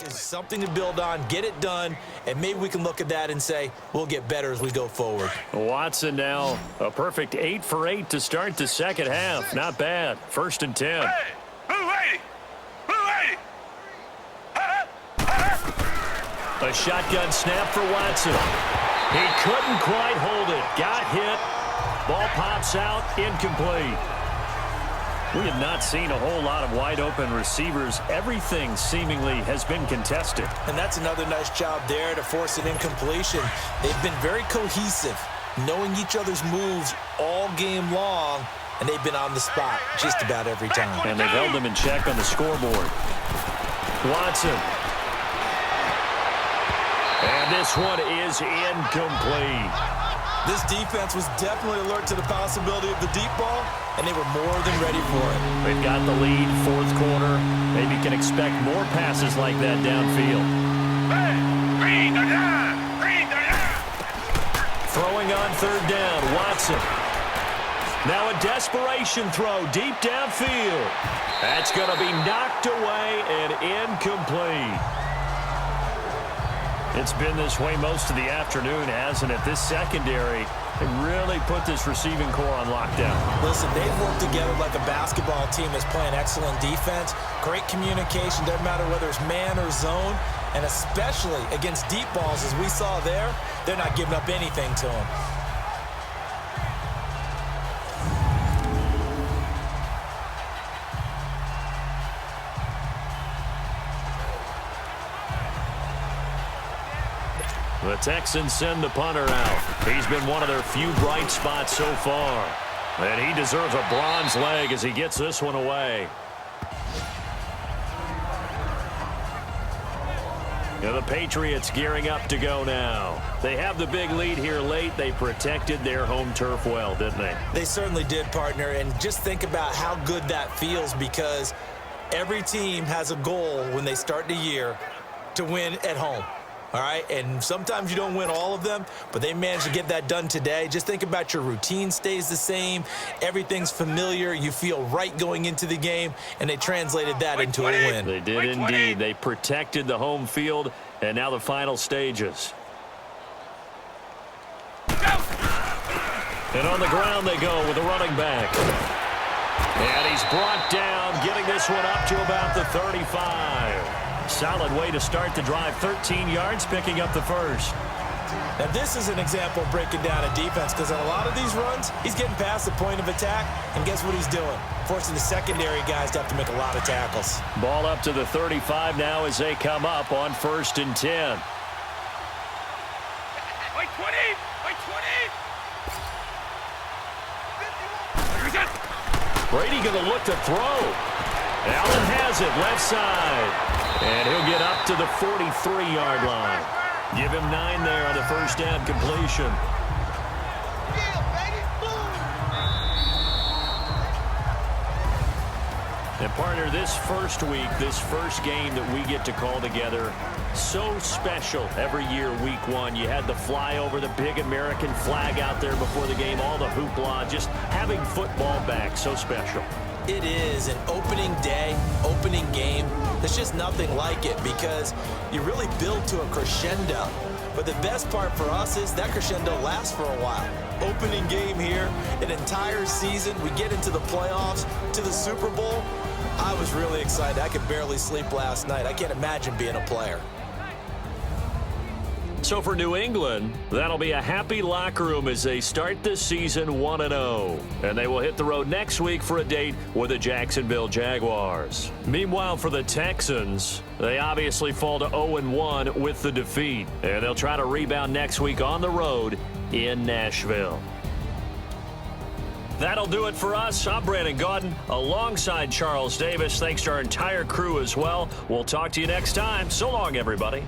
Is something to build on, get it done, and maybe we can look at that and say we'll get better as we go forward. Watson now a perfect 8 for 8 to start the second half. Not bad. 1st and 10. Hey, blue lady! Blue lady! A shotgun snap for Watson. He couldn't quite hold it. Got hit. Ball pops out. Incomplete. We have not seen a whole lot of wide-open receivers. Everything seemingly has been contested. And that's another nice job there to force an incompletion. They've been very cohesive, knowing each other's moves all game long, and they've been on the spot just about every time. And they've held them in check on the scoreboard. Watson. And this one is incomplete. This defense was definitely alert to the possibility of the deep ball, and they were more than ready for it. They've got the lead, 4th quarter. Maybe can expect more passes like that downfield. Throwing on 3rd down, Watson. Now a desperation throw deep downfield. That's going to be knocked away and incomplete. It's been this way most of the afternoon, hasn't it? This secondary, they really put this receiving core on lockdown. Listen, they've worked together like a basketball team that's playing excellent defense. Great communication, doesn't matter whether it's man or zone. And especially against deep balls, as we saw there, they're not giving up anything to them. The Texans send the punter out. He's been one of their few bright spots so far. And he deserves a bronze leg as he gets this one away. Now the Patriots gearing up to go now. They have the big lead here late. They protected their home turf well, didn't they? They certainly did, partner. And just think about how good that feels, because every team has a goal when they start the year to win at home. All right, and sometimes you don't win all of them, but they managed to get that done today. Just think about your routine stays the same. Everything's familiar. You feel right going into the game, and they translated that into a win. They did indeed. They protected the home field, and now the final stages. And on the ground they go with a running back. And he's brought down, getting this one up to about the 35. Solid way to start the drive. 13 yards, picking up the first. Now, this is an example of breaking down a defense, because on a lot of these runs, he's getting past the point of attack, and guess what he's doing? Forcing the secondary guys to have to make a lot of tackles. Ball up to the 35 now as they come up on 1st and 10. Wait 20! Wait 20! Brady going to look to throw. Allen has it, left side. And he'll get up to the 43-yard line. Give him 9 there on the first down completion. And partner, this first week, this first game that we get to call together, so special every year, week 1. You had the flyover, the big American flag out there before the game, all the hoopla, just having football back, so special. It is an opening day, opening game. There's just nothing like it, because you really build to a crescendo. But the best part for us is that crescendo lasts for a while. Opening game here, an entire season. We get into the playoffs, to the Super Bowl. I was really excited. I could barely sleep last night. I can't imagine being a player. So for New England, that'll be a happy locker room as they start this season 1-0. And they will hit the road next week for a date with the Jacksonville Jaguars. Meanwhile, for the Texans, they obviously fall to 0-1 with the defeat. And they'll try to rebound next week on the road in Nashville. That'll do it for us. I'm Brandon Gaudin alongside Charles Davis. Thanks to our entire crew as well. We'll talk to you next time. So long, everybody.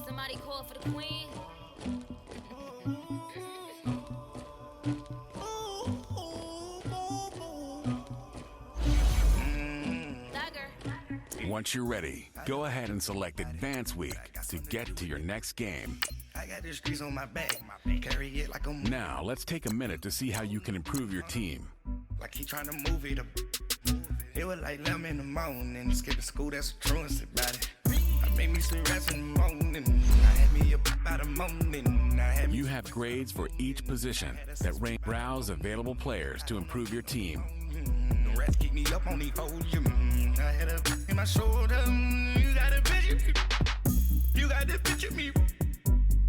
Somebody call for the queen. Once you're ready, go ahead and select Advance Week to get to your next game. I got the streets on my back, carry it like I'm Now, let's take a minute to see how you can improve your team. like he trying to move it up. It was like 11 in the morning, skipping school, that's a truancy about it. I made me some rest in the morning, I had me up by the morning. I had me You have grades for each position that rank. Browse available players to improve your team. the rest keep me up on the podium. I had a in my shoulder, you got a picture me. You got the picture me.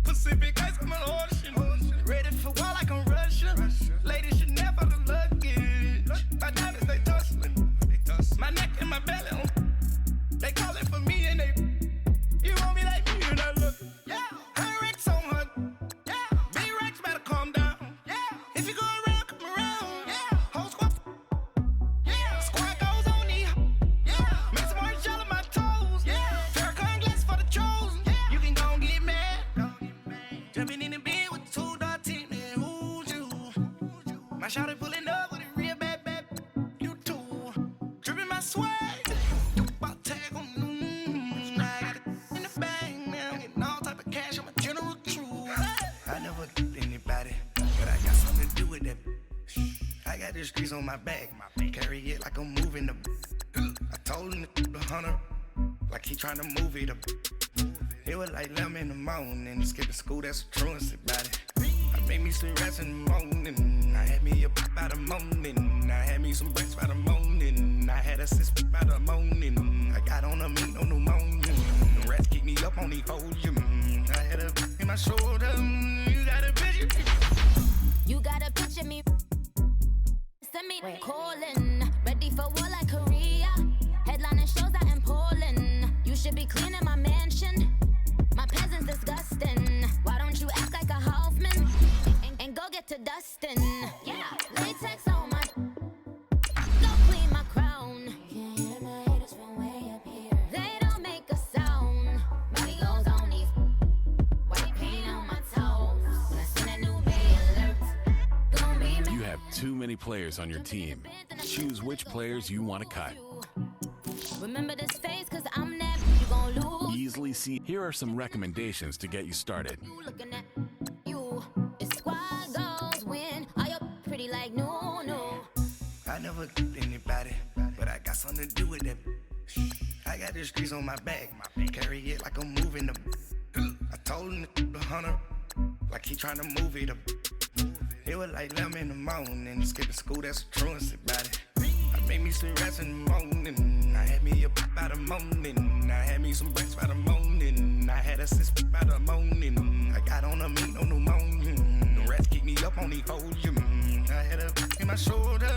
Pacific ice, I'm an ocean. Ready for war like I'm Russian. Ladies should never the luggage. My diamonds, they tussling. My neck and my belly on. They calling for me and they. You want me like me and I look. Yeah. Her Rex on her. Yeah. B-Rex better calm down. Yeah. If you go around, come around. Yeah. Whole squad. Yeah. Squad goes on the. Yeah. Make some orange gel on my toes. Yeah. Farrakhan glass for the chosen. Yeah. You can go and get mad. Jumping in the bed with 2 dark team and who's you? My shawty pulling up with a real bad. You too. Dripping my swag. You about tag on. I got it in the bag now. Getting all type of cash. I'm a general true. I never did anybody, but I got something to do with that. I got the streets on my back. Carry it like I'm moving the. I told him to the hunter, like he trying to move it up. It was like 11 in the morning, skipping school, that's a truancy about it. I made me some rest in the morning, I had me up by the morning. I had me some breaks by the morning, I had a sister by the morning. I got on a meat, no pneumonia, the rest keep me up on the podium. I had a in my shoulder, you got a picture. You gotta picture me. Send me calling. Ready for war like Korea. Headlining shows out in Poland. You should be cleaning my mansion. My peasants disgusting. Why don't you act like a Hoffman and go get to dustin'? Yeah, latex on my. Go clean my crown. Can't hear my haters from way up here. They don't make a sound. Body goes on these. White paint on my toes. Listen a new bay alert. Gonna be You have too many players on your team. Choose which players you want to cut. Remember this face, cause I'm never. You gon' lose. Easily see. Here are some recommendations to get you started. You looking at you. It's squad goals win. Are you pretty like no, no? I never did anybody, but I got something to do with that. I got the streets on my back, carry it like I'm moving the. I told him to the hunter, like he trying to move it up. It was like 11 in the morning, skipping school, that's a truancy about it. I made me some rest in the morning, I had me up by the morning. I had me some breaks by the morning, I had a sister by the morning. I got on a meat, no pneumonia, the rest keep me up on the podium. I had a in my shoulder.